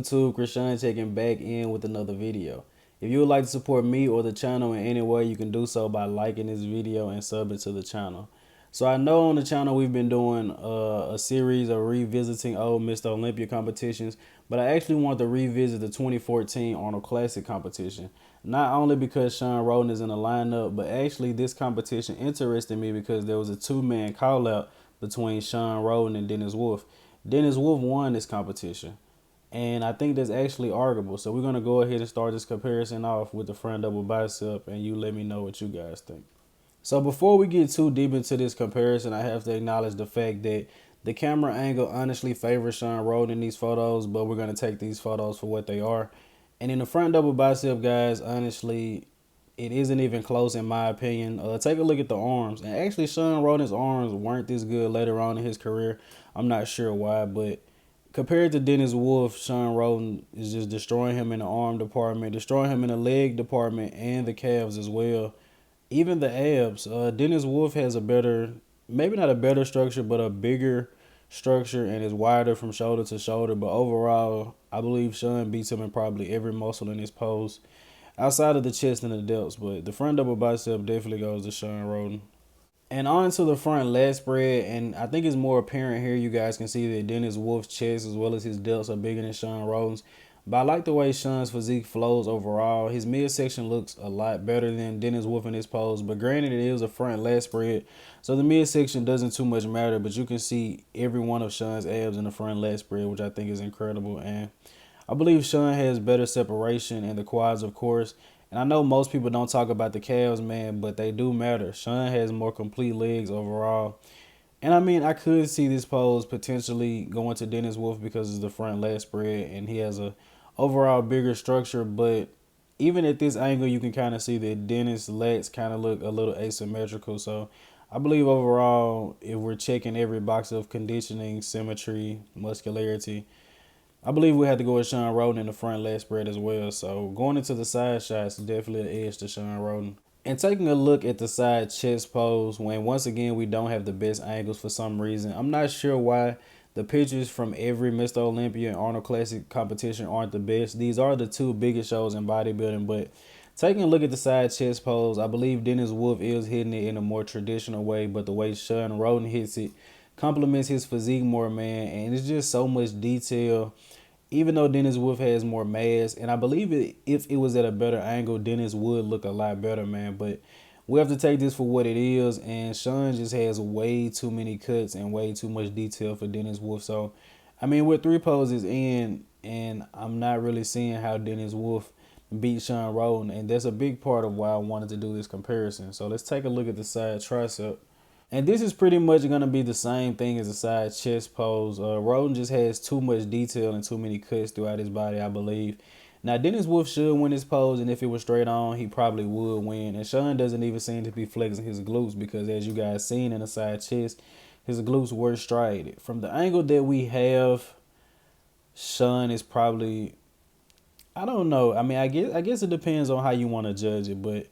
YouTube? Krishan checking back in with another video. If you would like to support me or the channel in any way, you can do so by liking this video and subbing to the channel. So I know on the channel we've been doing a series of revisiting old Mr. Olympia competitions, but I actually want to revisit the 2014 Arnold Classic competition. Not only because Shawn Rhoden is in the lineup, but actually this competition interested me because there was a two-man call-out between Shawn Rhoden and Dennis Wolf. Dennis Wolf won this competition, and I think that's actually arguable. So we're going to go ahead and start this comparison off with the front double bicep, and you let me know what you guys think. So before we get too deep into this comparison, I have to acknowledge the fact that the camera angle honestly favors Shawn Rhoden in these photos, but we're going to take these photos for what they are. And in the front double bicep, guys, honestly, it isn't even close in my opinion. Take a look at the arms. And actually, Shawn Rhoden's arms weren't this good later on in his career. I'm not sure why, but compared to Dennis Wolf, Shawn Rhoden is just destroying him in the arm department, destroying him in the leg department and the calves as well. Even the abs. Dennis Wolf has a better, maybe not a better structure, but a bigger structure and is wider from shoulder to shoulder. But overall, I believe Shawn beats him in probably every muscle in his pose, outside of the chest and the delts. But the front double bicep definitely goes to Shawn Rhoden. And on to the front lat spread, and I think it's more apparent here. You guys can see that Dennis Wolf's chest as well as his delts are bigger than Shawn Rhoden's. But I like the way Shawn's physique flows overall. His midsection looks a lot better than Dennis Wolf in his pose. But granted, it is a front lat spread, so the midsection doesn't too much matter. But you can see every one of Shawn's abs in the front lat spread, which I think is incredible. And I believe Shawn has better separation in the quads, of course. And I know most people don't talk about the calves, man, but they do matter. Shawn has more complete legs overall. And I mean, I could see this pose potentially going to Dennis Wolf because it's the front lat spread and he has a overall bigger structure. But even at this angle, you can kind of see that Dennis' lats kind of look a little asymmetrical. So I believe overall, if we're checking every box of conditioning, symmetry, muscularity, I believe we had to go with Shawn Rhoden in the front lat spread as well. So going into the side shots, definitely an edge to Shawn Rhoden. And taking a look at the side chest pose, when once again we don't have the best angles for some reason. I'm not sure why the pictures from every Mr. Olympia and Arnold Classic competition aren't the best. These are the two biggest shows in bodybuilding, but taking a look at the side chest pose, I believe Dennis Wolf is hitting it in a more traditional way, but the way Shawn Rhoden hits it complements his physique more, man, and it's just so much detail. Even though Dennis Wolf has more mass, and I believe if it was at a better angle, Dennis would look a lot better, man. But we have to take this for what it is, and Shawn just has way too many cuts and way too much detail for Dennis Wolf. So, I mean, we're 3 poses in, and I'm not really seeing how Dennis Wolf beat Shawn Rhoden, and that's a big part of why I wanted to do this comparison. So let's take a look at the side tricep. And this is pretty much going to be the same thing as the side chest pose. Rhoden just has too much detail and too many cuts throughout his body, I believe. Now, Dennis Wolf should win this pose, and if it was straight on, he probably would win. And Shawn doesn't even seem to be flexing his glutes because, as you guys seen in the side chest, his glutes were striated. From the angle that we have, Shawn is probably, I don't know. I mean, I guess it depends on how you want to judge it, but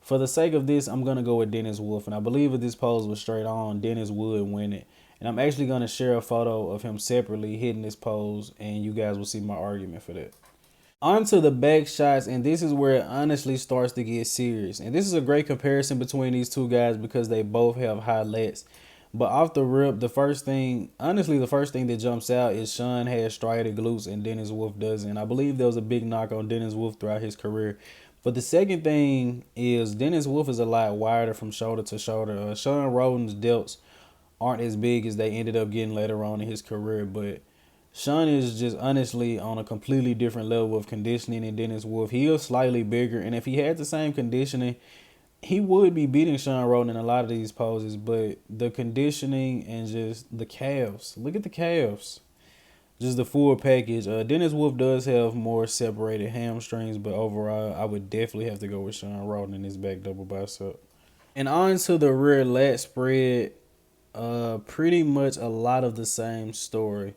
for the sake of this, I'm going to go with Dennis Wolf. And I believe if this pose was straight on, Dennis would win it. And I'm actually going to share a photo of him separately hitting this pose, and you guys will see my argument for that. On to the back shots, and this is where it honestly starts to get serious. And this is a great comparison between these two guys because they both have high lats. But off the rip, the first thing that jumps out is Shawn has striated glutes and Dennis Wolf doesn't. And I believe there was a big knock on Dennis Wolf throughout his career. But the second thing is Dennis Wolf is a lot wider from shoulder to shoulder. Shawn Rhoden's delts aren't as big as they ended up getting later on in his career. But Shawn is just honestly on a completely different level of conditioning than Dennis Wolf. He is slightly bigger. And if he had the same conditioning, he would be beating Shawn Rhoden in a lot of these poses. But the conditioning and just the calves. Look at the calves. Just the full package. Dennis Wolf does have more separated hamstrings, but overall, I would definitely have to go with Shawn Rhoden in his back double bicep. And on to the rear lat spread, pretty much a lot of the same story.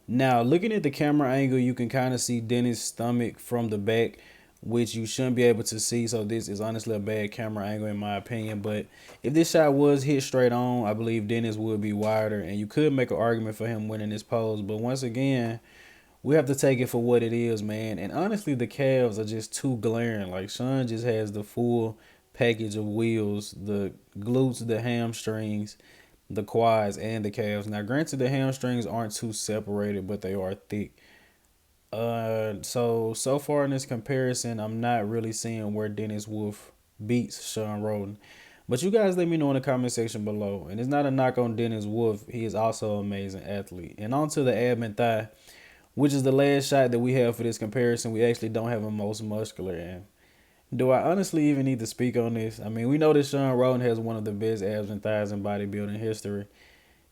Now, looking at the camera angle, you can kind of see Dennis' stomach from the back, which you shouldn't be able to see. So this is honestly a bad camera angle in my opinion. But if this shot was hit straight on, I believe Dennis would be wider, and you could make an argument for him winning this pose. But once again, we have to take it for what it is, man. And honestly, the calves are just too glaring. Like Shawn just has the full package of wheels, the glutes, the hamstrings, the quads, and the calves. Now, granted, the hamstrings aren't too separated, but they are thick. So far in this comparison, I'm not really seeing where Dennis Wolf beats Shawn Rhoden. But you guys let me know in the comment section below. And it's not a knock on Dennis Wolf. He is also an amazing athlete. And on to the abdomen thigh, which is the last shot that we have for this comparison. We actually don't have a most muscular. And do I honestly even need to speak on this? I mean, we know that Shawn Rhoden has one of the best abs and thighs in bodybuilding history.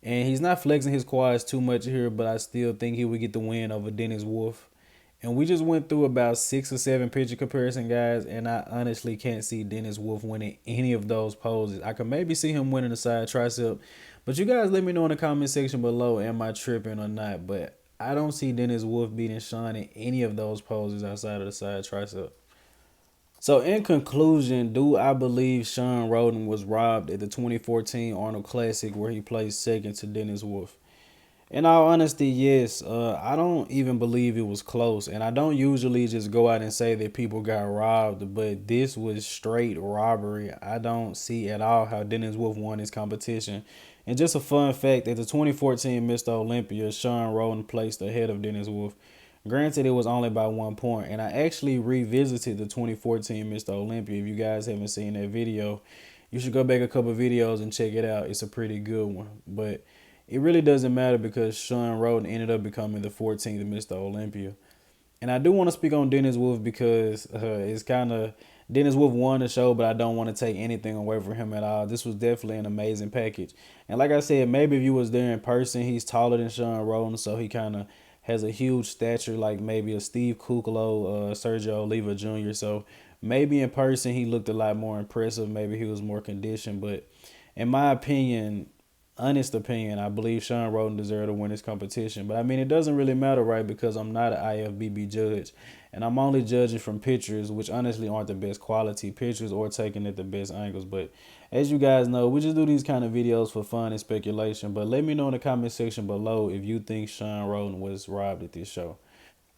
And he's not flexing his quads too much here, but I still think he would get the win over Dennis Wolf. And we just went through about 6 or 7 picture comparison, guys, and I honestly can't see Dennis Wolf winning any of those poses. I could maybe see him winning the side tricep, but you guys let me know in the comment section below, am I tripping or not? But I don't see Dennis Wolf beating Shawn in any of those poses outside of the side tricep. So in conclusion, do I believe Shawn Rhoden was robbed at the 2014 Arnold Classic where he placed second to Dennis Wolf? In all honesty, yes. I don't even believe it was close, and I don't usually just go out and say that people got robbed, but this was straight robbery. I don't see at all how Dennis Wolf won this competition. And just a fun fact, at the 2014 Mr. Olympia, Shawn Rhoden placed ahead of Dennis Wolf. Granted, it was only by 1 point, and I actually revisited the 2014 Mr. Olympia. If you guys haven't seen that video, you should go back a couple videos and check it out. It's a pretty good one, but it really doesn't matter because Shawn Rhoden ended up becoming the 14th Mr. Olympia. And I do want to speak on Dennis Wolf because it's kind of Dennis Wolf won the show, but I don't want to take anything away from him at all. This was definitely an amazing package. And like I said, maybe if you was there in person, he's taller than Shawn Rhoden, so he kind of has a huge stature like maybe a Steve Kuklo, Sergio Oliva Jr. So maybe in person he looked a lot more impressive. Maybe he was more conditioned, but in my opinion, honest opinion, I believe Shawn Rhoden deserved to win this competition. But I mean, it doesn't really matter, right? Because I'm not an IFBB judge. And I'm only judging from pictures, which honestly aren't the best quality pictures or taken at the best angles. But as you guys know, we just do these kind of videos for fun and speculation. But let me know in the comment section below if you think Shawn Rhoden was robbed at this show.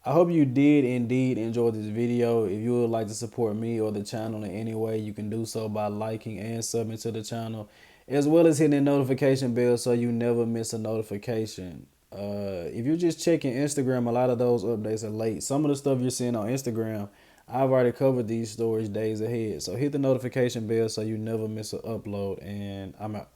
I hope you did indeed enjoy this video. If you would like to support me or the channel in any way, you can do so by liking and subbing to the channel, as well as hitting the notification bell so you never miss a notification. If you're just checking Instagram, a lot of those updates are late. Some of the stuff you're seeing on Instagram, I've already covered these stories days ahead. So hit the notification bell so you never miss an upload, and I'm out.